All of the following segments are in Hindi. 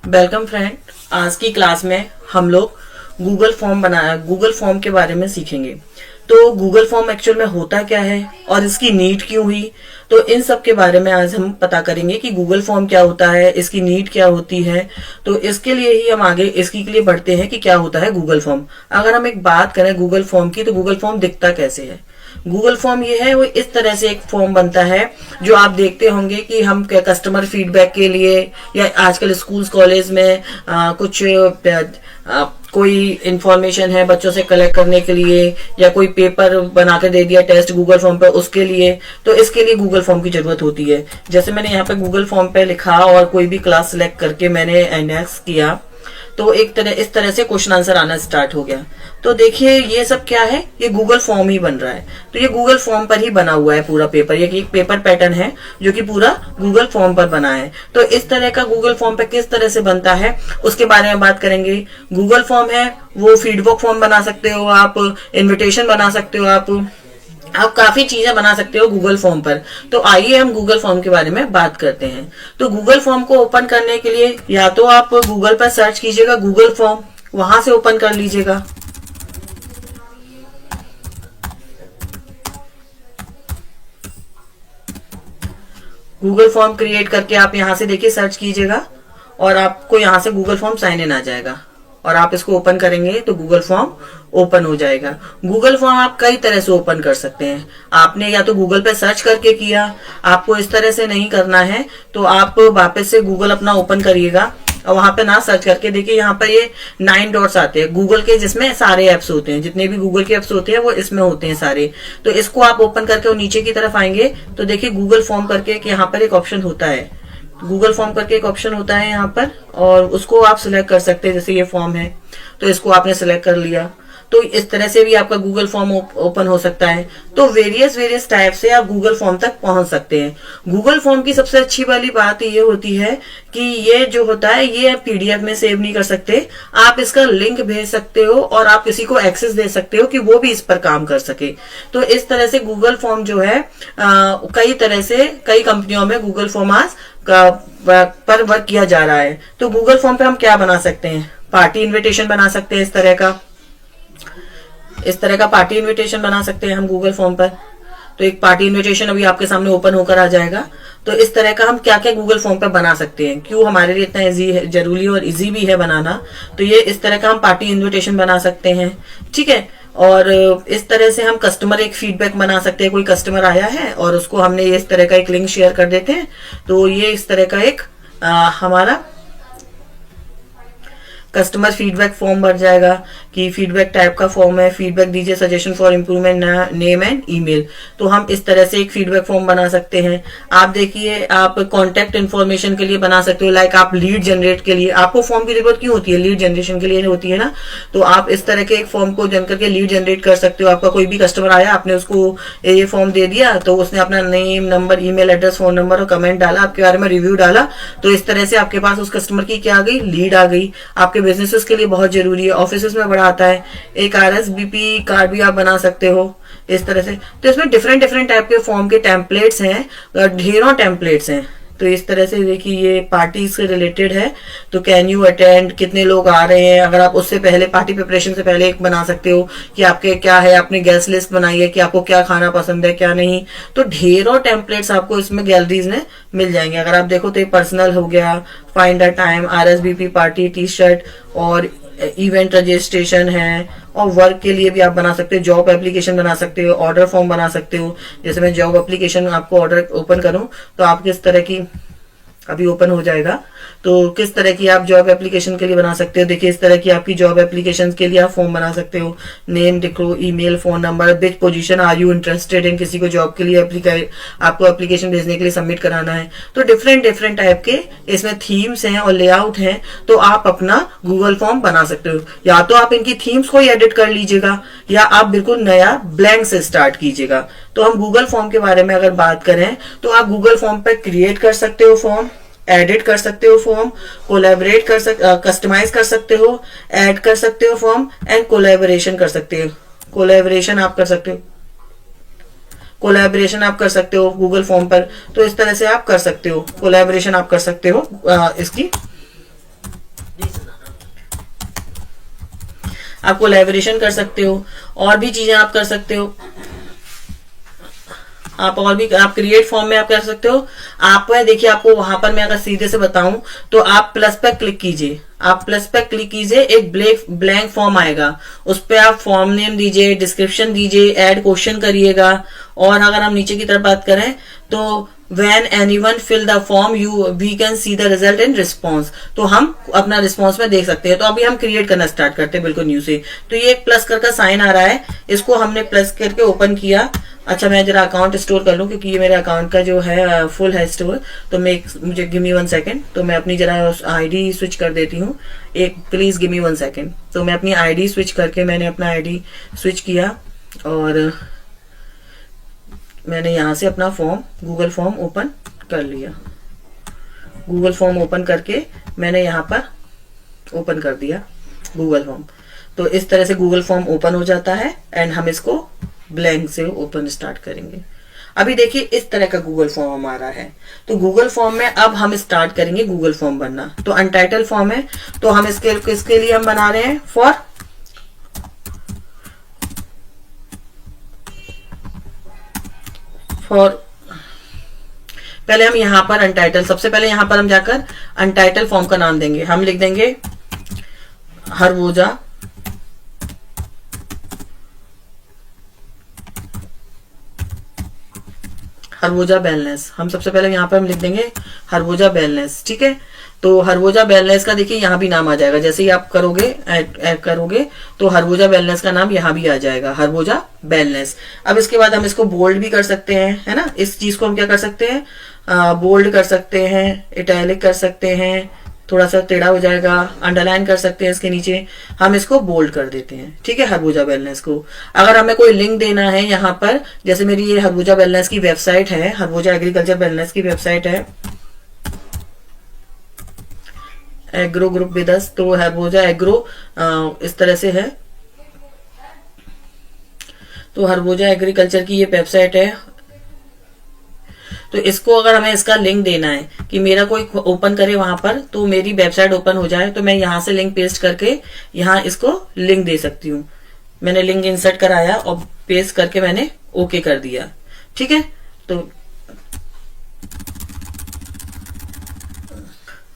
Welcome friend. आज की क्लास में हम लोग गूगल फॉर्म के बारे में सीखेंगे। तो गूगल फॉर्म एक्चुअल में होता क्या है और इसकी नीड क्यों हुई, तो इन सब के बारे में आज हम पता करेंगे कि गूगल फॉर्म क्या होता है, इसकी नीड क्या होती है। तो इसके लिए ही हम आगे इसके लिए बढ़ते हैं कि क्या होता है गूगल फॉर्म। अगर हम एक बात करें गूगल फॉर्म की, तो गूगल फॉर्म दिखता कैसे है। गूगल फॉर्म ये है, वो इस तरह से एक फॉर्म बनता है जो आप देखते होंगे कि हम कस्टमर फीडबैक के लिए या आजकल स्कूल्स कॉलेज में कुछ कोई इंफॉर्मेशन है बच्चों से कलेक्ट करने के लिए, या कोई पेपर बना के दे दिया टेस्ट गूगल फॉर्म पे उसके लिए, तो इसके लिए गूगल फॉर्म की जरूरत होती है। जैसे मैंने यहाँ पे गूगल फॉर्म पे लिखा और कोई भी क्लास सेलेक्ट करके मैंने इंडेक्स किया, तो इस तरह से क्वेश्चन आंसर आना स्टार्ट हो गया। तो देखिए ये सब क्या है, ये गूगल फॉर्म ही बन रहा है। तो ये गूगल फॉर्म पर ही बना हुआ है पूरा पेपर, ये एक पेपर पैटर्न है जो कि पूरा गूगल फॉर्म पर बना है। तो इस तरह का गूगल फॉर्म पे किस तरह से बनता है उसके बारे में बात करेंगे। गूगल फॉर्म है वो फीडबैक फॉर्म बना सकते हो आप, इन्विटेशन बना सकते हो आप काफी चीजें बना सकते हो गूगल फॉर्म पर। तो आइए हम गूगल फॉर्म के बारे में बात करते हैं। तो गूगल फॉर्म को ओपन करने के लिए या तो आप गूगल पर सर्च कीजिएगा गूगल फॉर्म, वहां से ओपन कर लीजिएगा। गूगल फॉर्म क्रिएट करके आप यहां से देखिए सर्च कीजिएगा और आपको यहां से गूगल फॉर्म साइन इन आ जाएगा और आप इसको ओपन करेंगे तो गूगल फॉर्म ओपन हो जाएगा। गूगल फॉर्म आप कई तरह से ओपन कर सकते हैं। आपने या तो गूगल पे सर्च करके किया, आपको इस तरह से नहीं करना है तो आप वापस से गूगल अपना ओपन करिएगा और वहां पे ना सर्च करके देखिए यहाँ पर ये 9 डॉट्स आते हैं गूगल के, जिसमें सारे एप्स होते हैं, जितने भी गूगल के एप्स होते हैं वो इसमें होते हैं सारे। तो इसको आप ओपन करके और नीचे की तरफ आएंगे तो देखिए गूगल फॉर्म करके यहाँ पर एक ऑप्शन होता है, गूगल फॉर्म करके एक ऑप्शन होता है यहाँ पर, और उसको आप सिलेक्ट कर सकते हैं। जैसे ये फॉर्म है तो इसको आपने सिलेक्ट कर लिया, तो इस तरह से भी आपका गूगल फॉर्म ओपन हो सकता है। तो वेरियस टाइप से आप गूगल फॉर्म तक पहुंच सकते हैं। गूगल फॉर्म की सबसे अच्छी वाली बात ये होती है कि ये जो होता है ये पीडीएफ में सेव नहीं कर सकते, आप इसका लिंक भेज सकते हो और आप किसी को एक्सेस दे सकते हो कि वो भी इस पर काम कर सके। तो इस तरह से गूगल फॉर्म जो है कई तरह से कई कंपनियों में गूगल फॉर्म आज पर वर्क किया जा रहा है। तो गूगल फॉर्म पे हम क्या बना सकते हैं, पार्टी इनविटेशन बना सकते हैं। इस तरह का पार्टी इनविटेशन बना सकते हैं हम गूगल फॉर्म पर। तो एक पार्टी इनविटेशन अभी आपके सामने ओपन होकर आ जाएगा। तो इस तरह का हम क्या क्या गूगल फॉर्म पर बना सकते हैं, क्यों हमारे लिए इतना इजी है, जरूरी और इजी भी है बनाना। तो ये इस तरह का हम पार्टी इनविटेशन बना सकते हैं, ठीक है। और इस तरह से हम कस्टमर एक फीडबैक बना सकते हैं। कोई कस्टमर आया है और उसको हमने इस तरह का एक लिंक शेयर कर देते हैं, तो ये इस तरह का एक हमारा कस्टमर फीडबैक फॉर्म भर जाएगा कि फीडबैक टाइप का फॉर्म है, फीडबैक दीजिए, suggestion for improvement, name and email. तो हम इस तरह से एक फीडबैक फॉर्म बना सकते हैं। आप देखिए आप कॉन्टेक्ट इन्फॉर्मेशन के लिए बना सकते हो, लाइक आप लीड जनरेट के लिए, आपको फॉर्म की जरूरत क्यों होती है, लीड जनरेशन के लिए होती है ना। तो आप इस तरह के एक फॉर्म को जन करके लीड जनरेट कर सकते हो। आपका कोई भी कस्टमर आया, आपने उसको ये फॉर्म दे दिया, तो उसने अपना name, number, email address, phone number और कमेंट डाला, आपके बारे में रिव्यू डाला, तो इस तरह से आपके पास उस कस्टमर की क्या आ गई, लीड आ गई। आपके बिजनेसेस के लिए बहुत जरूरी है, ऑफिस में बड़ा आता है। एक आरएसवीपी कार्ड भी आप बना सकते हो इस तरह से। तो इसमें डिफरेंट टाइप के फॉर्म के टेम्पलेट्स हैं, ढेरों टेम्पलेट्स हैं। तो इस तरह से देखिए ये पार्टी से रिलेटेड है, तो कैन यू अटेंड, कितने लोग आ रहे हैं। अगर आप उससे पहले पार्टी प्रिपरेशन से पहले एक बना सकते हो कि आपके क्या है, अपनी गेस्ट लिस्ट बनाइए कि आपको क्या खाना पसंद है क्या नहीं। तो ढेरों टेम्पलेट्स आपको इसमें गैलरीज में मिल जाएंगे। अगर आप देखो तो ये पर्सनल हो गया, find a time, RSVP party, T shirt और इवेंट रजिस्ट्रेशन है, और वर्क के लिए भी आप बना सकते हो, जॉब एप्लीकेशन बना सकते हो, ऑर्डर फॉर्म बना सकते हो। जैसे मैं जॉब एप्लीकेशन आपको ऑर्डर ओपन करूं तो आप किस तरह की अभी ओपन हो जाएगा, तो किस तरह की आप जॉब एप्लीकेशन के लिए बना सकते हो। देखिए इस तरह की आपकी जॉब एप्लीकेशन के लिए आप फॉर्म बना सकते हो। नेम लिखो, email, phone number, which position are you interested in, किसी को जॉब के लिए आपको एप्लीकेशन भेजने के लिए सबमिट कराना है। तो डिफरेंट टाइप के इसमें थीम्स हैं और लेआउट हैं, तो आप अपना गूगल फॉर्म बना सकते हो। या तो आप इनकी थीम्स को ही एडिट कर लीजिएगा या आप बिल्कुल नया ब्लैंक से स्टार्ट कीजिएगा। तो हम गूगल फॉर्म के बारे में अगर बात करें तो आप गूगल फॉर्म पर क्रिएट कर सकते हो फॉर्म, एडिट कर सकते हो फॉर्म, कोलैबोरेट कस्टमाइज कर सकते हो, ऐड कर सकते हो फॉर्म एंड कोलैबोरेशन कर सकते हो। कोलैबोरेशन आप कर सकते हो गूगल फॉर्म पर। तो इस तरह से आप कर सकते हो, कोलैबोरेशन आप कर सकते हो इसकी आप कोलैबोरेशन कर सकते हो, और भी चीजें आप कर सकते हो। आप क्रिएट फॉर्म में आप कर सकते हो। आप देखिए, आपको वहां पर मैं अगर सीधे से बताऊं तो आप प्लस पर क्लिक कीजिए, आप प्लस पर क्लिक कीजिए, एक ब्लैंक फॉर्म आएगा, उस पर आप फॉर्म नेम दीजिए, डिस्क्रिप्शन दीजिए, ऐड क्वेश्चन करिएगा। और अगर हम नीचे की तरफ बात करें तो when anyone fill the form we can see the result in response, तो हम अपना रिस्पॉन्स में देख सकते हैं। तो अभी हम क्रिएट करना स्टार्ट करते हैं बिल्कुल न्यू से। तो ये एक प्लस कर का साइन आ रहा है, इसको हमने प्लस करके ओपन किया। अच्छा, मैं जरा अकाउंट स्टोर कर लूं क्योंकि ये मेरे अकाउंट का जो है फुल है स्टोर। तो मुझे गिव मी 1 सेकेंड, तो मैं अपनी जरा आईडी स्विच कर देती हूँ। Please give me 1 second. तो मैं अपनी आईडी स्विच करके मैंने अपना आईडी स्विच किया और मैंने यहां से अपना फॉर्म, गूगल फॉर्म ओपन कर लिया। गूगल फॉर्म ओपन करके मैंने यहां पर ओपन कर दिया गूगल फॉर्म। तो इस तरह से गूगल फॉर्म ओपन हो जाता है एंड हम इसको ब्लैंक से ओपन स्टार्ट करेंगे। अभी देखिए इस तरह का गूगल फॉर्म हमारा है। तो गूगल फॉर्म में अब हम स्टार्ट करेंगे गूगल फॉर्म बनना। तो अनटाइटल फॉर्म है, तो हम इसके लिए हम बना रहे हैं पहले हम यहां पर अनटाइटल, सबसे पहले यहां पर हम जाकर अनटाइटल फॉर्म का नाम देंगे। हम लिख देंगे हरवोजा वेलनेस। हम सबसे पहले यहां पर हम लिख देंगे हरवोजा वेलनेस, ठीक है। तो हरवोजा वेलनेस का देखिए यहां भी नाम आ जाएगा, जैसे ही आप करोगे ऐड करोगे तो हरवोजा वेलनेस का नाम यहां भी आ जाएगा, हरवोजा वेलनेस। अब इसके बाद हम इसको बोल्ड भी कर सकते हैं, है ना। इस चीज को हम क्या कर सकते हैं, बोल्ड कर सकते हैं, इटैलिक कर सकते हैं, थोड़ा सा टेढ़ा हो जाएगा, अंडरलाइन कर सकते हैं इसके नीचे, हम इसको बोल्ड कर देते हैं, ठीक है, हरवोजा वेलनेस को। अगर हमें कोई लिंक देना है यहाँ पर, जैसे मेरी ये हरवोजा वेलनेस की वेबसाइट है, हरवोजा एग्रीकल्चर वेलनेस की वेबसाइट है, एग्रो ग्रुप विद अस, तो हरवोजा एग्रो इस तरह से है। तो हरवोजा एग्रीकल्चर की ये वेबसाइट है। तो इसको अगर हमें इसका लिंक देना है कि मेरा कोई ओपन करे वहां पर तो मेरी वेबसाइट ओपन हो जाए, तो मैं यहां से लिंक पेस्ट करके यहां इसको लिंक दे सकती हूँ। मैंने लिंक इंसर्ट कराया और पेस्ट करके मैंने ओके कर दिया, ठीक है। तो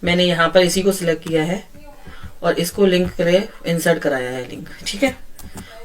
मैंने यहां पर इसी को सिलेक्ट किया है और इसको लिंक करे इंसर्ट कराया है लिंक, ठीक है,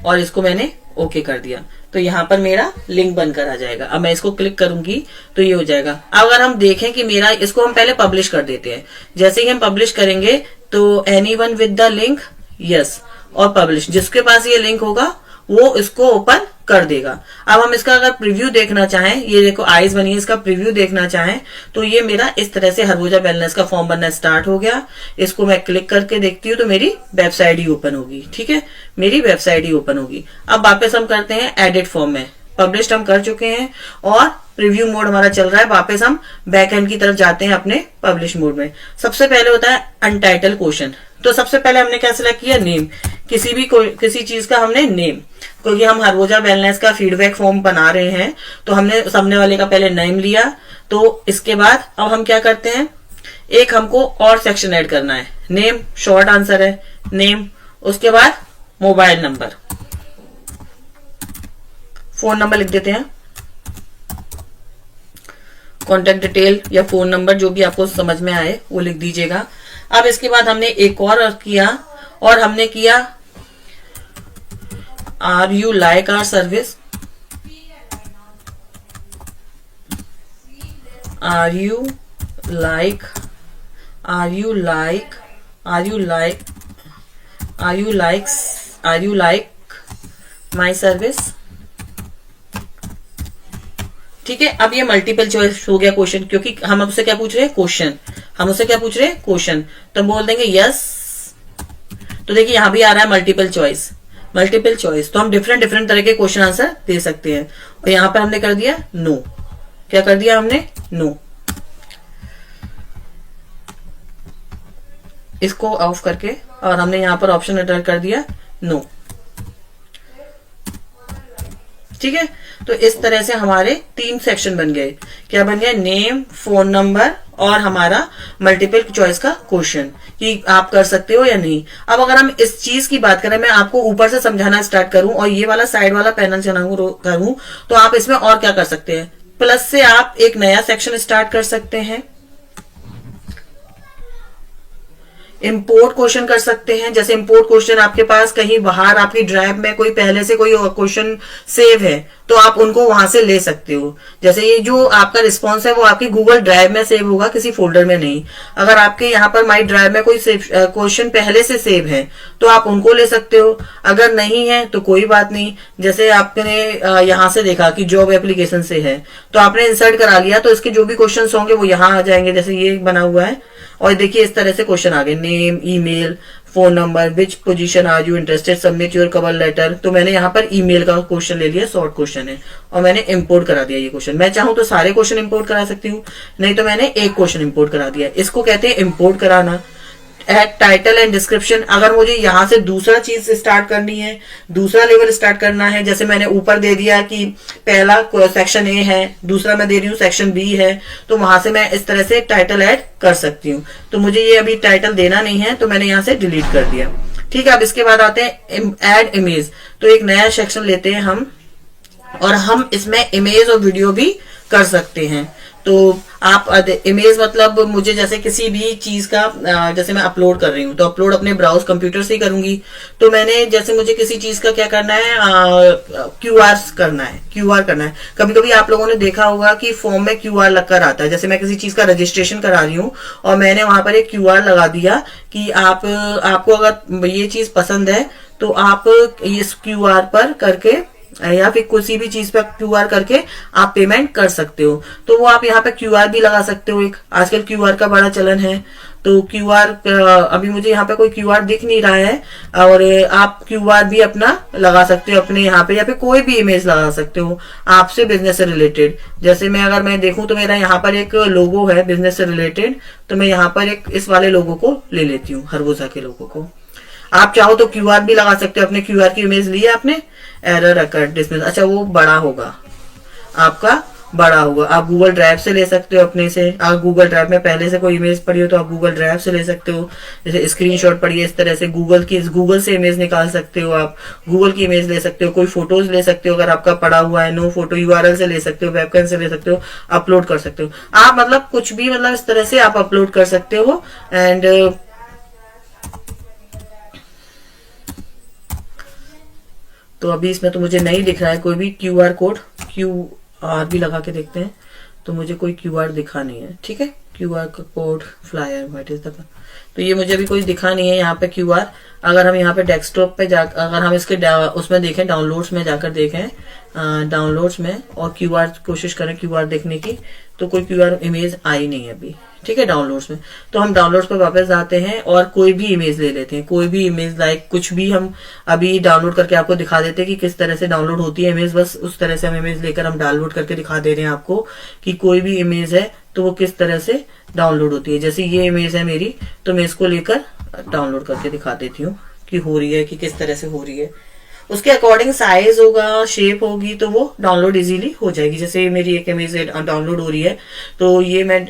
और इसको मैंने ओके कर दिया। तो यहाँ पर मेरा लिंक बनकर आ जाएगा। अब मैं इसको क्लिक करूंगी तो ये हो जाएगा। अगर हम देखें कि मेरा, इसको हम पहले पब्लिश कर देते हैं। जैसे ही हम पब्लिश करेंगे तो anyone with the link, yes, और पब्लिश, जिसके पास ये लिंक होगा वो इसको ओपन कर देगा। अब हम इसका अगर प्रीव्यू देखना चाहें, ये देखो आइज बनी है, इसका प्रीव्यू देखना चाहें तो ये मेरा इस तरह से हरवोजा वेलनेस का फॉर्म बनना स्टार्ट हो गया। इसको मैं क्लिक करके देखती हूँ तो मेरी वेबसाइट ही ओपन होगी, ठीक है, मेरी वेबसाइट ही ओपन होगी। अब वापस हम करते हैं एडिट फॉर्म में। पब्लिश हम कर चुके हैं और प्रीव्यू मोड हमारा चल रहा है। वापस हम बैक एंड की तरफ जाते हैं अपने पब्लिश मोड में। सबसे पहले होता है अनटाइटल क्वेश्चन। तो सबसे पहले हमने क्या सिलेक्ट किया, नेम, किसी चीज का हमने नेम, क्योंकि हम हरवोजा वेलनेस का फीडबैक फॉर्म बना रहे हैं तो हमने सामने वाले का पहले नेम लिया। तो इसके बाद अब हम क्या करते हैं, एक हमको और सेक्शन ऐड करना है। नेम शॉर्ट आंसर है, नेम, उसके बाद मोबाइल नंबर, फोन नंबर लिख देते हैं, कॉन्टेक्ट डिटेल या फोन नंबर जो भी आपको समझ में आए वो लिख दीजिएगा। अब इसके बाद हमने एक और किया और हमने किया are you like our service, are you like my service, ठीक है। अब ये मल्टीपल चॉइस हो गया क्वेश्चन, क्योंकि हम उससे क्या पूछ रहे हैं, क्वेश्चन, हम उससे क्या पूछ रहे हैं, क्वेश्चन, तो बोल देंगे यस। तो देखिए यहां भी आ रहा है मल्टीपल चॉइस, तो हम डिफरेंट तरह के क्वेश्चन आंसर दे सकते हैं। और यहां पर हमने कर दिया नो, क्या कर दिया हमने, नो। इसको ऑफ करके और हमने यहां पर ऑप्शन एंटर कर दिया नो, ठीक है। तो इस तरह से हमारे 3 सेक्शन बन गए क्या बन गया, नेम, फोन नंबर और हमारा मल्टीपल चॉइस का क्वेश्चन कि आप कर सकते हो या नहीं। अब अगर हम इस चीज की बात करें, मैं आपको ऊपर से समझाना स्टार्ट करूं और ये वाला साइड वाला पैनल करूं, तो आप इसमें और क्या कर सकते हैं, प्लस से आप एक नया सेक्शन स्टार्ट कर सकते हैं, इंपोर्ट क्वेश्चन कर सकते हैं। जैसे इंपोर्ट क्वेश्चन आपके पास कहीं बाहर आपकी ड्राइव में कोई पहले से कोई क्वेश्चन सेव है तो आप उनको वहां से ले सकते हो। जैसे ये जो आपका रिस्पॉन्स है वो आपकी गूगल ड्राइव में सेव होगा, किसी फोल्डर में नहीं। अगर आपके यहाँ पर माई ड्राइव में कोई क्वेश्चन पहले से सेव है तो आप उनको ले सकते हो, अगर नहीं है तो कोई बात नहीं। जैसे आपने यहाँ से देखा कि जॉब एप्लीकेशन से है तो आपने इंसर्ट करा लिया, तो इसके जो भी क्वेश्चन होंगे वो यहाँ आ जाएंगे। जैसे ये बना हुआ है और देखिए इस तरह से क्वेश्चन आ गए, name, email, phone number, which position are you interested, submit your cover letter. तो मैंने यहाँ पर ईमेल का क्वेश्चन ले लिया, शॉर्ट क्वेश्चन है, और मैंने इंपोर्ट करा दिया ये क्वेश्चन। मैं चाहूं तो सारे क्वेश्चन इंपोर्ट करा सकती हूँ, नहीं तो मैंने एक क्वेश्चन इंपोर्ट करा दिया। इसको कहते हैं इंपोर्ट कराना। एड टाइटल एंड डिस्क्रिप्शन, अगर मुझे यहां से दूसरा चीज स्टार्ट करनी है, दूसरा लेवल स्टार्ट करना है, जैसे मैंने ऊपर दे दिया कि पहला सेक्शन ए है, दूसरा मैं दे रही हूँ सेक्शन बी है, तो वहां से मैं इस तरह से टाइटल ऐड कर सकती हूँ। तो मुझे ये अभी टाइटल देना नहीं है तो मैंने यहाँ से डिलीट कर दिया। ठीक है, अब इसके बाद आते हैं ऐड इमेज। तो एक नया सेक्शन लेते हैं हम, और हम इसमें इमेज और वीडियो भी कर सकते हैं। तो आप इमेज मतलब मुझे जैसे किसी भी चीज का जैसे मैं अपलोड कर रही हूँ तो अपलोड अपने ब्राउज कंप्यूटर से ही करूंगी। तो मैंने जैसे मुझे किसी चीज का क्या करना है, क्यूआर करना है। कभी कभी आप लोगों ने देखा होगा कि फॉर्म में क्यूआर लगकर आता है। जैसे मैं किसी चीज का रजिस्ट्रेशन करा रही हूँ और मैंने वहां पर एक क्यूआर लगा दिया कि आपको अगर ये चीज पसंद है तो आप इस क्यूआर पर करके या फिर किसी भी चीज पे क्यूआर करके आप पेमेंट कर सकते हो। तो वो आप यहाँ पे क्यूआर भी लगा सकते हो। एक आजकल क्यूआर का बड़ा चलन है, तो क्यूआर अभी मुझे यहाँ पे कोई क्यूआर दिख नहीं रहा है, और आप क्यूआर भी अपना लगा सकते हो अपने यहाँ पे, या फिर कोई भी इमेज लगा सकते हो आपसे बिजनेस से रिलेटेड। जैसे अगर मैं देखूं तो मेरा यहाँ पर एक लोगो है बिजनेस से रिलेटेड, तो मैं यहाँ पर एक इस वाले लोगो को ले लेती हूँ, हरबोजा के लोगो को। आप चाहो तो क्यूआर भी लगा सकते हो। अपने क्यूआर की इमेज ली है आपने, एरर अकर्ड डिस्मिस, अच्छा वो बड़ा होगा, आपका बड़ा होगा। आप गूगल ड्राइव से ले सकते हो अपने से। अगर गूगल ड्राइव में पहले से कोई इमेज पड़ी हो तो आप गूगल ड्राइव से ले सकते हो। जैसे स्क्रीनशॉट पड़ी है इस तरह से, गूगल से इमेज निकाल सकते हो आप, गूगल की इमेज ले सकते हो, कोई फोटोज ले सकते हो अगर आपका पड़ा हुआ है, नो फोटो यूआरएल से ले सकते हो, वेबकैम से ले सकते हो, अपलोड कर सकते हो आप। मतलब कुछ भी, मतलब इस तरह से आप अपलोड कर सकते हो। एंड तो अभी इसमें तो मुझे नहीं दिख रहा है कोई भी क्यूआर कोड, क्यूआर भी लगा के देखते हैं, तो मुझे कोई क्यूआर दिखा नहीं है। ठीक है, QR code flyer what is the, तो ये मुझे अभी कोई दिखा नहीं है यहाँ पे क्यूआर। अगर हम यहाँ पे डेस्कटॉप पे अगर हम इसके उसमें देखें, डाउनलोड्स में जाकर देखें, डाउनलोड्स में, और क्यूआर कोशिश करें क्यूआर देखने की, तो कोई क्यूआर इमेज आई नहीं है अभी। ठीक है, डाउनलोड्स में, तो हम डाउनलोड्स पे वापस आते हैं और कोई भी इमेज ले लेते हैं। कोई भी इमेज, लाइक कुछ भी हम अभी डाउनलोड करके आपको दिखा देते हैं कि किस तरह से डाउनलोड होती है इमेज। बस उस तरह से हम इमेज लेकर हम डाउनलोड करके दिखा दे रहे हैं आपको कि कोई भी इमेज है तो वो किस तरह से डाउनलोड होती है। जैसे ये इमेज है मेरी, तो मैं इसको लेकर डाउनलोड करके दिखा देती हूँ कि हो रही है, कि किस तरह से हो रही है। उसके अकॉर्डिंग साइज होगा, शेप होगी, तो वो डाउनलोड इजीली हो जाएगी। जैसे मेरी एक इमेज डाउनलोड हो रही है, तो ये मैं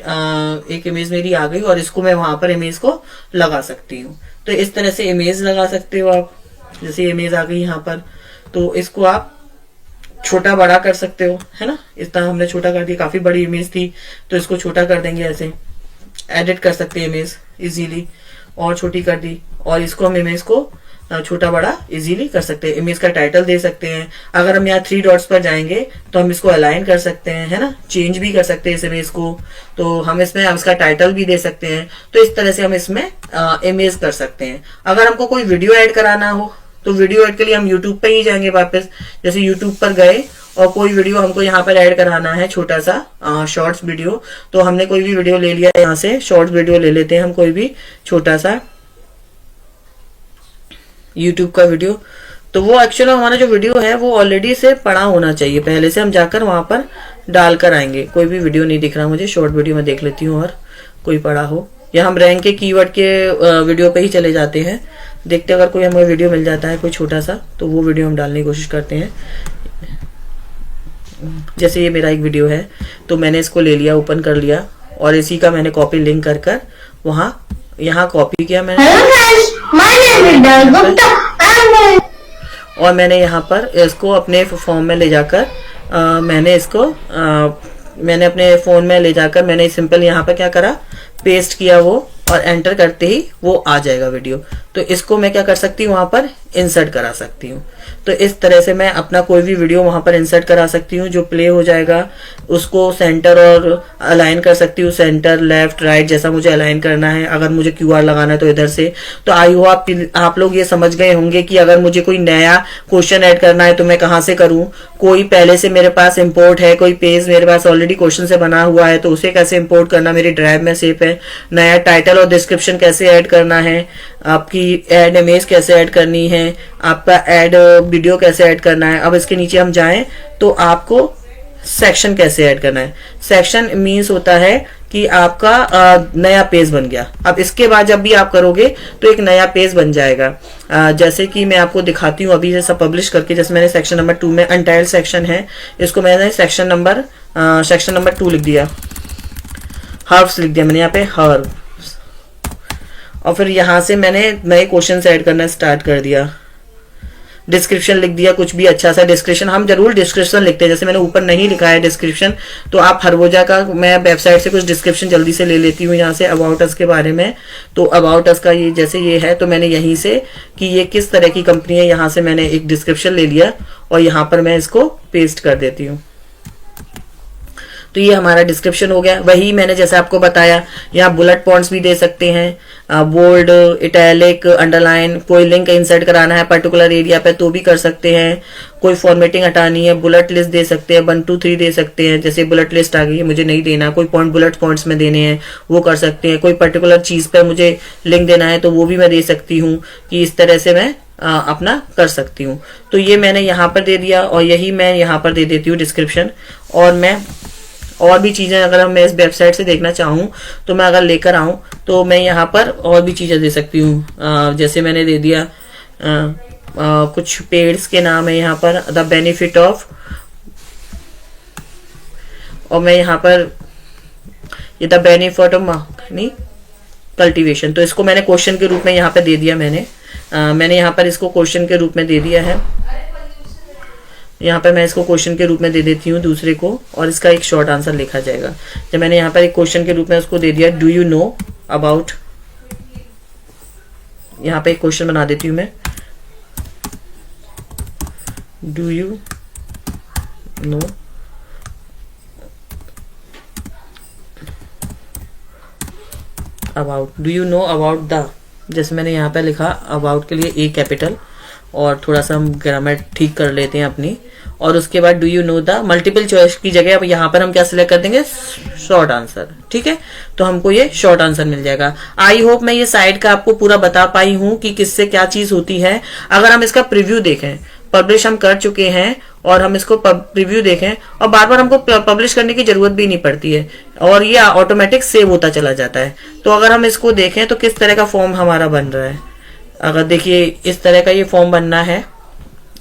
एक इमेज मेरी आ गई और इसको मैं वहां पर इमेज को लगा सकती हूँ। तो इस तरह से इमेज लगा सकते हो आप। जैसे इमेज आ गई यहाँ पर, तो इसको आप छोटा बड़ा कर सकते हो, है ना। इस तरह हमने छोटा कर दिया, काफी बड़ी इमेज थी तो इसको छोटा कर देंगे। ऐसे एडिट कर सकते हैं इमेज इजीली, और छोटी कर दी, और इसको हम इमेज को छोटा बड़ा इजीली कर सकते हैं। इमेज का टाइटल दे सकते हैं। अगर हम यहाँ 3 डॉट्स पर जाएंगे तो हम इसको अलाइन कर सकते हैं, है ना, चेंज भी कर सकते हैं इस इमेज को। तो हम इसमें इसका टाइटल भी दे सकते हैं। तो इस तरह से हम इसमें इमेज कर सकते हैं। अगर हमको कोई वीडियो ऐड कराना हो तो वीडियो ऐड के लिए हम यूट्यूब पे ही जाएंगे वापस। जैसे यूट्यूब पर गए और कोई वीडियो हमको यहाँ पर ऐड कराना है, छोटा सा शॉर्ट्स वीडियो, तो हमने कोई भी वीडियो ले लिया, यहाँ से शॉर्ट्स वीडियो ले लेते हैं हम, कोई भी छोटा सा यूट्यूब का वीडियो। तो वो एक्चुअली हमारा जो वीडियो है वो ऑलरेडी से पड़ा होना चाहिए, पहले से हम जाकर वहां पर डालकर आएंगे। कोई भी वीडियो नहीं दिख रहा मुझे, शॉर्ट वीडियो में देख लेती हूँ और कोई पड़ा हो, या हम रैंक के कीवर्ड के वीडियो पे ही चले जाते हैं। देखते अगर कोई हमें वीडियो मिल जाता है कोई छोटा सा, तो वो वीडियो हम डालने की कोशिश करते हैं। जैसे ये मेरा एक वीडियो है, तो मैंने इसको ले लिया, ओपन कर लिया और इसी का मैंने कॉपी लिंक कर कर वहां यहाँ कॉपी किया मैंने। और मैंने यहाँ पर इसको अपने फॉर्म में ले जाकर मैंने अपने फोन में ले जाकर मैंने सिंपल यहाँ पर क्या करा, पेस्ट किया वो, और एंटर करते ही वो आ जाएगा वीडियो। तो इसको मैं क्या कर सकती हूँ, वहां पर इंसर्ट करा सकती हूँ। तो इस तरह से मैं अपना कोई भी वीडियो वहां पर इंसर्ट करा सकती हूँ। जो प्ले हो जाएगा उसको सेंटर और अलाइन कर सकती हूँ, सेंटर लेफ्ट राइट जैसा मुझे अलाइन करना है। अगर मुझे क्यूआर लगाना है तो इधर से। तो आई होप आप लोग ये समझ गए होंगे कि अगर मुझे कोई नया क्वेश्चन ऐड करना है तो मैं कहाँ से करूँ। कोई पहले से मेरे पास इम्पोर्ट है, कोई पेज मेरे पास ऑलरेडी क्वेश्चन से बना हुआ है तो उसे कैसे इम्पोर्ट करना, मेरी ड्राइव में सेव है। नया टाइटल और डिस्क्रिप्शन कैसे ऐड करना है, आपकी एड इमेज कैसे ऐड करनी है, आपका एड वीडियो कैसे ऐड करना है। अब इसके नीचे हम जाएं तो आपको सेक्शन कैसे ऐड करना है। सेक्शन मीन्स होता है कि आपका नया पेज बन गया। अब इसके बाद जब भी आप करोगे तो एक नया पेज बन जाएगा। जैसे कि मैं आपको दिखाती हूँ अभी जैसा पब्लिश करके। जैसे मैंने सेक्शन नंबर 2 में अनटाइल्ड सेक्शन है, इसको मैंने सेक्शन नंबर 2 लिख दिया, हर्ब्स लिख दिया मैंने यहाँ पे हर्ब। और फिर यहां से मैंने नए क्वेश्चन ऐड करना स्टार्ट कर दिया। डिस्क्रिप्शन लिख दिया, कुछ भी अच्छा सा डिस्क्रिप्शन। हम जरूर डिस्क्रिप्शन लिखते हैं, जैसे मैंने ऊपर नहीं लिखा है डिस्क्रिप्शन, तो आप हरबोजा का मैं वेबसाइट से कुछ डिस्क्रिप्शन जल्दी से ले लेती हूँ यहाँ से अबाउट अस के बारे में। तो अबाउट अस का ये जैसे ये है, तो मैंने यहीं से कि ये किस तरह की कंपनी है, यहाँ से मैंने एक डिस्क्रिप्शन ले लिया और यहाँ पर मैं इसको पेस्ट कर देती हूँ। तो ये हमारा डिस्क्रिप्शन हो गया। वही मैंने जैसे आपको बताया, यहाँ बुलेट पॉइंट्स भी दे सकते हैं, बोल्ड, इटैलिक, अंडरलाइन। कोई लिंक इंसर्ट कराना है पर्टिकुलर एरिया पे तो भी कर सकते हैं। कोई फॉर्मेटिंग हटानी है, बुलेट लिस्ट दे सकते हैं, 1 2 3 दे सकते हैं। जैसे बुलेट लिस्ट आ गई है, मुझे नहीं देना, कोई पॉइंट बुलेट पॉइंट्स में देने हैं वो कर सकते हैं। कोई पर्टिकुलर चीज पर मुझे लिंक देना है तो वो भी मैं दे सकती हूँ, कि इस तरह से मैं अपना कर सकती हूँ। तो ये मैंने यहाँ पर दे दिया और यही मैं यहाँ पर दे देती हूँ डिस्क्रिप्शन। और मैं और भी चीजें अगर मैं इस वेबसाइट से देखना चाहूँ तो मैं अगर लेकर आऊं तो मैं यहाँ पर और भी चीजें दे सकती हूँ। जैसे मैंने दे दिया कुछ पेड्स के नाम है यहाँ पर, द बेनिफिट ऑफ, और मैं यहाँ पर ये द बेनिफिट ऑफ कल्टीवेशन। तो इसको मैंने क्वेश्चन के रूप में यहाँ पे दे दिया। मैंने यहाँ पर इसको क्वेश्चन के रूप में दे दिया है। यहाँ पर मैं इसको क्वेश्चन के रूप में दे देती हूँ दूसरे को, और इसका एक शॉर्ट आंसर लिखा जाएगा। जब मैंने यहाँ पर एक क्वेश्चन के रूप में उसको दे दिया, डू यू नो अबाउट, यहाँ पे एक क्वेश्चन बना देती हूँ मैं, do you know about, do you know about the, जैसे मैंने यहाँ पे लिखा अबाउट के लिए ए कैपिटल, और थोड़ा सा हम ग्रामर ठीक कर लेते हैं अपनी। और उसके बाद do you know the, multiple choice की जगह अब यहाँ पर हम क्या सिलेक्ट कर देंगे, शॉर्ट आंसर। ठीक है, तो हमको ये शॉर्ट आंसर मिल जाएगा। आई होप मैं ये साइट का आपको पूरा बता पाई हूँ कि किससे क्या चीज होती है। अगर हम इसका प्रीव्यू देखें, पब्लिश हम कर चुके हैं और हम इसको प्रीव्यू देखें और बार बार हमको पब्लिश करने की जरूरत भी नहीं पड़ती है, और ये ऑटोमेटिक सेव होता चला जाता है। तो अगर हम इसको देखें तो किस तरह का फॉर्म हमारा बन रहा है, अगर देखिए इस तरह का ये फॉर्म बनना है,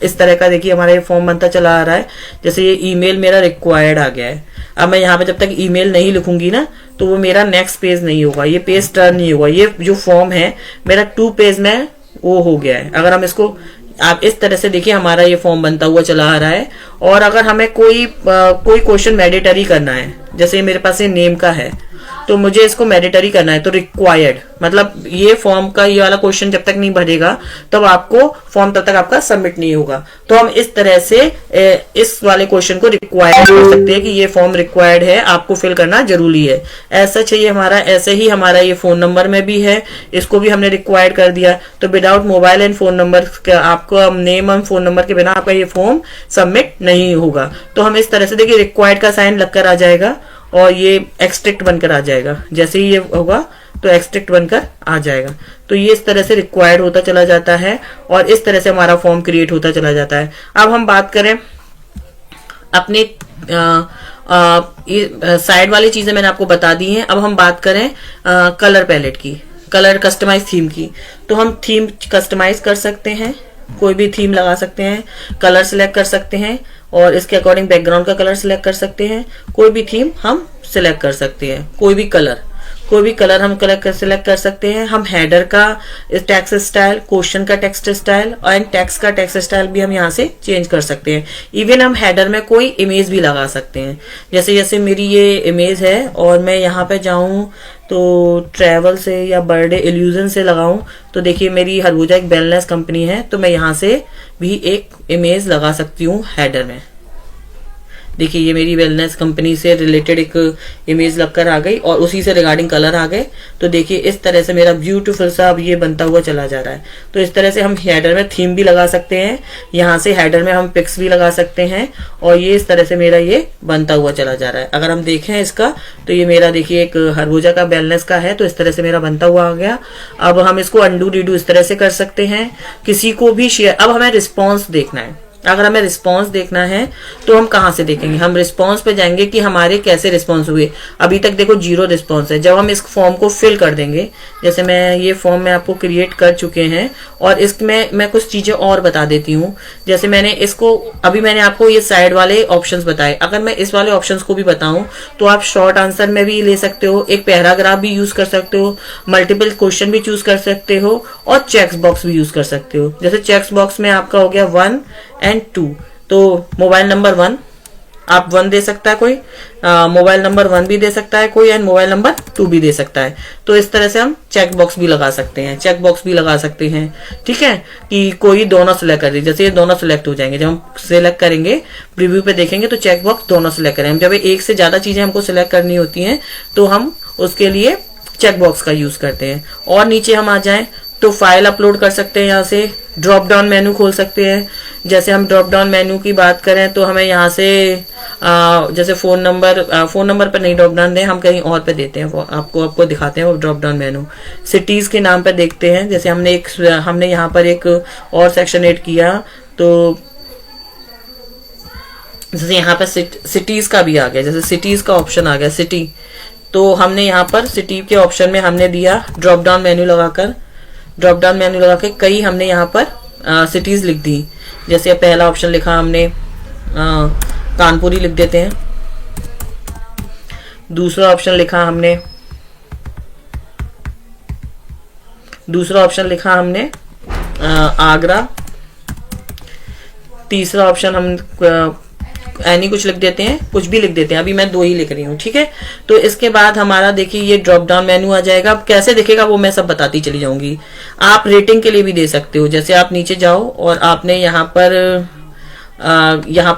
इस तरह का देखिए हमारा ये फॉर्म बनता चला आ रहा है। जैसे ये ईमेल मेरा रिक्वायर्ड आ गया है। अब मैं यहाँ पे जब तक ईमेल नहीं लिखूंगी ना तो वो मेरा नेक्स्ट पेज नहीं होगा, ये पेज टर्न नहीं होगा। ये जो फॉर्म है मेरा 2 पेज में वो हो गया है। अगर हम इसको आप इस तरह से देखिए हमारा ये फॉर्म बनता हुआ चला आ रहा है। और अगर हमें कोई क्वेश्चन मैंडेटरी करना है, जैसे मेरे पास ये नेम का है तो मुझे इसको मैंडेटरी करना है, तो रिक्वायर्ड मतलब ये फॉर्म का ये वाला क्वेश्चन जब तक नहीं भरेगा तब आपको फॉर्म तब तक आपका सबमिट नहीं होगा। तो हम इस तरह से इस वाले क्वेश्चन को रिक्वायर्ड कर सकते हैं कि ये फॉर्म रिक्वायर्ड है, आपको फिल करना जरूरी है। ऐसा चाहिए हमारा, ऐसे ही हमारा ये फोन नंबर में भी है, इसको भी हमने रिक्वायर्ड कर दिया। तो without mobile and phone number, आपको नेम और फोन नंबर के बिना आपका ये फॉर्म सबमिट नहीं होगा। तो हम इस तरह से देखिए रिक्वायर्ड का साइन लगकर आ जाएगा और ये एक्सट्रैक्ट बनकर आ जाएगा। जैसे ही ये होगा तो एक्सट्रैक्ट बनकर आ जाएगा। तो ये इस तरह से रिक्वायर्ड होता चला जाता है और इस तरह से हमारा फॉर्म क्रिएट होता चला जाता है। अब हम बात करें अपने साइड वाली चीजें मैंने आपको बता दी हैं। अब हम बात करें कलर पैलेट की, कलर कस्टमाइज थीम की। तो हम थीम कस्टमाइज कर सकते हैं, कोई भी थीम लगा सकते हैं, कलर सिलेक्ट कर सकते हैं और इसके अकॉर्डिंग बैकग्राउंड का कलर सिलेक्ट कर सकते हैं। कोई भी थीम हम सिलेक्ट कर सकते हैं, कोई भी कलर हम सिलेक्ट कर सकते हैं। हम हेडर का टेक्स्ट स्टाइल, क्वेश्चन का टेक्स्ट स्टाइल और टेक्स्ट का टेक्स्ट स्टाइल भी हम यहाँ से चेंज कर सकते हैं। इवन हम हेडर में कोई इमेज भी लगा सकते हैं। जैसे मेरी ये इमेज है और मैं यहाँ पे जाऊं तो ट्रैवल से या बर्थडे इल्यूजन से लगाऊं तो देखिए मेरी हरभुजा एक वेलनेस कंपनी है, तो मैं यहाँ से भी एक इमेज लगा सकती हूँ हेडर में। देखिए ये मेरी वेलनेस कंपनी से रिलेटेड एक इमेज लगकर आ गई और उसी से रिगार्डिंग कलर आ गए। तो देखिए इस तरह से मेरा ब्यूटीफुल सा अब ये बनता हुआ चला जा रहा है। तो इस तरह से हम हेडर में थीम भी लगा सकते हैं, यहाँ से हेडर में हम पिक्स भी लगा सकते हैं और ये इस तरह से मेरा ये बनता हुआ चला जा रहा है। अगर हम देखें इसका तो ये मेरा देखिए एक हरभुजा का वेलनेस का है, तो इस तरह से मेरा बनता हुआ आ गया। अब हम इसको अंडू रीडू इस तरह से कर सकते हैं, किसी को भी शेयर। अब हमें रिस्पॉन्स देखना है। अगर हमें रिस्पांस देखना है तो हम कहां से देखेंगे, हम रिस्पांस पे जाएंगे कि हमारे कैसे रिस्पांस हुए। अभी तक देखो 0 रिस्पांस है। जब हम इस फॉर्म को फिल कर देंगे, जैसे मैं ये फॉर्म में आपको क्रिएट कर चुके हैं और इसमें मैं कुछ चीजें और बता देती हूँ। जैसे मैंने इसको अभी मैंने आपको ये साइड वाले ऑप्शंस बताए, अगर मैं इस वाले ऑप्शंस को भी बताऊं तो आप शॉर्ट आंसर में भी ले सकते हो, एक पैराग्राफ भी यूज कर सकते हो, मल्टीपल क्वेश्चन भी चूज कर सकते हो और चेक्स बॉक्स भी यूज कर सकते हो। जैसे चेक्स बॉक्स में आपका हो गया 1 and 2, तो मोबाइल नंबर 1 आप 1 दे सकता है कोई, मोबाइल नंबर 1 भी दे सकता है कोई एंड मोबाइल नंबर 2 भी दे सकता है। तो इस तरह से हम चेक बॉक्स भी लगा सकते हैं, चेक बॉक्स भी लगा सकते हैं। ठीक है कि कोई दोनों सिलेक्ट कर दीजिए, जैसे ये दोनों सिलेक्ट हो जाएंगे। जब हम सिलेक्ट करेंगे प्रीव्यू पे देखेंगे तो चेक बॉक्स दोनों सिलेक्ट करेंगे। जब एक से ज्यादा चीजें हमको सिलेक्ट करनी होती हैं तो हम उसके लिए चेक बॉक्स का यूज करते हैं। और नीचे हम आ जाएं तो फाइल अपलोड कर सकते हैं, यहाँ से ड्रॉप डाउन मेनू खोल सकते हैं। जैसे हम ड्रॉप डाउन मेनू की बात करें तो हमें यहाँ से जैसे फोन नंबर पर नहीं ड्रॉप डाउन दें, हम कहीं और पे देते हैं, आपको दिखाते हैं वो ड्रॉप डाउन मेनू। सिटीज के नाम पे देखते हैं, जैसे हमने यहाँ पर एक और सेक्शन ऐड किया, तो जैसे यहाँ पर सिटीज का भी आ गया, जैसे सिटीज का ऑप्शन आ गया सिटी, तो हमने यहाँ पर सिटी के ऑप्शन में हमने दिया ड्रॉप डाउन मेन्यू लगा के कई हमने यहाँ पर सिटीज लिख दी। जैसे पहला ऑप्शन लिखा हमने कानपुर ही लिख देते हैं। दूसरा ऑप्शन लिखा हमने आगरा। तीसरा ऑप्शन हम एनी कुछ लिख देते हैं, कुछ भी लिख देते हैं। अभी मैं 2 ही लिख रही हूँ, ठीक है। तो इसके बाद हमारा देखिए ये ड्रॉप डाउन मेन्यू आ जाएगा। अब कैसे दिखेगा वो मैं सब बताती चली जाऊंगी। आप रेटिंग के लिए भी दे सकते हो, जैसे आप नीचे जाओ और आपने यहाँ पर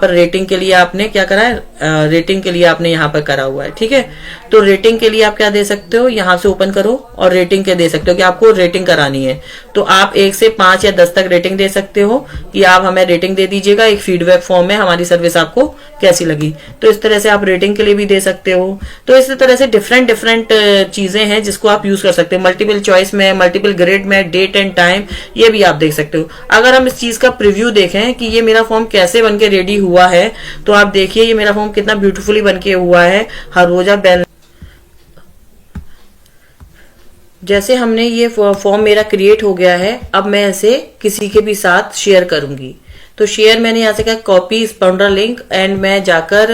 रेटिंग के लिए आपने क्या करा है, रेटिंग के लिए आपने यहाँ पर करा हुआ है, ठीक है। तो रेटिंग के लिए आप क्या दे सकते हो, यहाँ से ओपन करो और रेटिंग के दे सकते हो कि आपको रेटिंग करानी है। तो आप 1 से 5 या 10 तक रेटिंग दे सकते हो कि आप हमें रेटिंग दे दीजिएगा एक फीडबैक फॉर्म में, हमारी सर्विस आपको कैसी लगी। तो इस तरह से आप रेटिंग के लिए भी दे सकते हो। तो इस तरह से डिफरेंट चीजें हैं जिसको आप यूज कर सकते हो। मल्टीपल चॉइस में, मल्टीपल ग्रेड में, डेट एंड टाइम, ये भी आप देख सकते हो। अगर हम इस चीज का प्रीव्यू देखें कि ये मेरा फॉर्म कैसे बनके रेडी हुआ है, तो आप देखिए ये मेरा फॉर्म कितना ब्यूटीफुली बनके हुआ है। हरभुजा बेल, जैसे हमने ये फॉर्म मेरा क्रिएट हो गया है, अब मैं इसे किसी के भी साथ शेयर करूंगी। तो शेयर मैंने यहाँ से कहा कॉपी स्पॉन्डर लिंक एंड मैं जाकर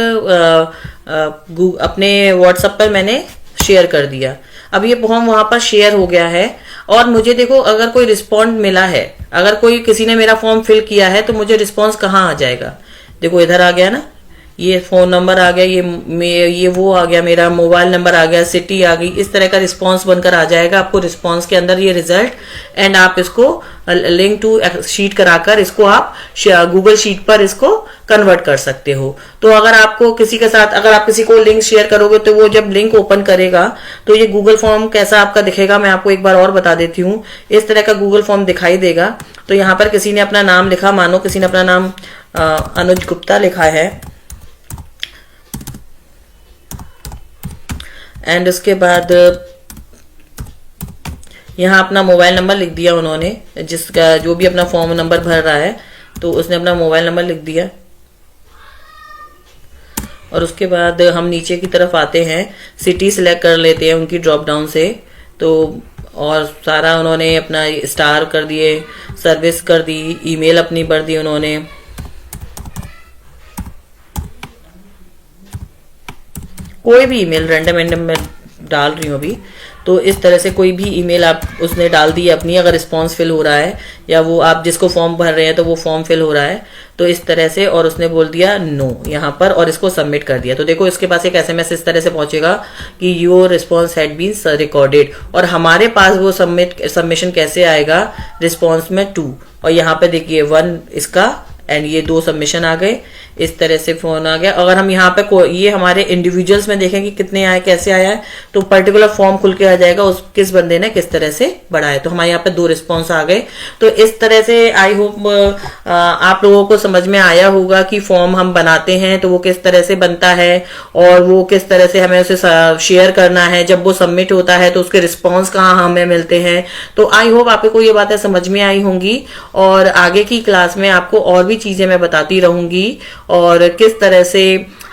अपने व्हाट्सएप पर मैंने शेयर कर दिया। अब ये फॉर्म वहां पर शेयर हो गया है और मुझे देखो अगर कोई रिस्पॉन्ड मिला है, अगर कोई किसी ने मेरा फॉर्म फिल किया है तो मुझे रिस्पॉन्स कहाँ आ जाएगा, देखो इधर आ गया ना, ये फोन नंबर आ गया, ये वो आ गया, मेरा मोबाइल नंबर आ गया, सिटी आ गई, इस तरह का रिस्पांस बनकर आ जाएगा आपको रिस्पांस के अंदर ये रिजल्ट। एंड आप इसको लिंक टू शीट कराकर इसको आप गूगल शीट पर इसको कन्वर्ट कर सकते हो। तो अगर आपको किसी के साथ, अगर आप किसी को लिंक शेयर करोगे तो वो जब लिंक ओपन करेगा तो ये गूगल फॉर्म कैसा आपका दिखेगा मैं आपको एक बार और बता देती हूँ। इस तरह का गूगल फॉर्म दिखाई देगा। तो यहाँ पर किसी ने अपना नाम लिखा, मानो किसी ने अपना नाम अनुज गुप्ता लिखा है एंड उसके बाद यहाँ अपना मोबाइल नंबर लिख दिया उन्होंने, जिसका जो भी अपना फॉर्म नंबर भर रहा है तो उसने अपना मोबाइल नंबर लिख दिया। और उसके बाद हम नीचे की तरफ आते हैं, सिटी सिलेक्ट कर लेते हैं उनकी ड्रॉप डाउन से। तो और सारा उन्होंने अपना स्टार कर दिए, सर्विस कर दी, ईमेल अपनी भर दी उन्होंने। कोई भी ईमेल रैंडम एंडम में डाल रही हूँ अभी, तो इस तरह से कोई भी ईमेल आप उसने डाल दी अपनी, अगर रिस्पॉन्स फिल हो रहा है या वो आप जिसको फॉर्म भर रहे हैं तो वो फॉर्म फिल हो रहा है, तो इस तरह से, और उसने बोल दिया नो यहाँ पर और इसको सबमिट कर दिया, तो देखो इसके पास एक SMS इस तरह से पहुंचेगा कि your response had been recorded, और हमारे पास वो सबमिशन कैसे आएगा, रिस्पॉन्स में 2, और यहाँ पे देखिए 1 इसका एंड ये 2 सबमिशन आ गए, इस तरह से फोन आ गया। अगर हम यहाँ पे ये हमारे इंडिविजुअल्स में देखें कि कितने आए, कैसे आया है, तो पर्टिकुलर फॉर्म खुल के आ जाएगा उस किस बंदे ने किस तरह से बढ़ाया। तो हमारे यहाँ पे 2 रिस्पॉन्स आ गए। तो इस तरह से आई होप आप लोगों को समझ में आया होगा कि फॉर्म हम बनाते हैं तो वो किस तरह से बनता है और वो किस तरह से हमें उसे शेयर करना है, जब वो सबमिट होता है तो उसके रिस्पॉन्स कहाँ हमें मिलते हैं। तो आई होप आपको ये बातें समझ में आई होंगी, और आगे की क्लास में आपको और भी चीजें मैं बताती रहूंगी, और किस तरह से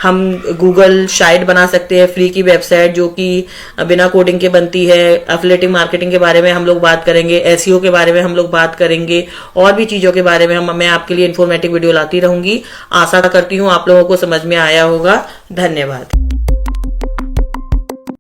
हम गूगल शाइट बना सकते हैं, फ्री की वेबसाइट जो कि बिना कोडिंग के बनती है। एफिलिएटिव मार्केटिंग के बारे में हम लोग बात करेंगे, एसईओ के बारे में हम लोग बात करेंगे, और भी चीजों के बारे में मैं आपके लिए इन्फॉर्मेटिव वीडियो लाती रहूंगी। आशा करती हूँ आप लोगों को समझ में आया होगा। धन्यवाद।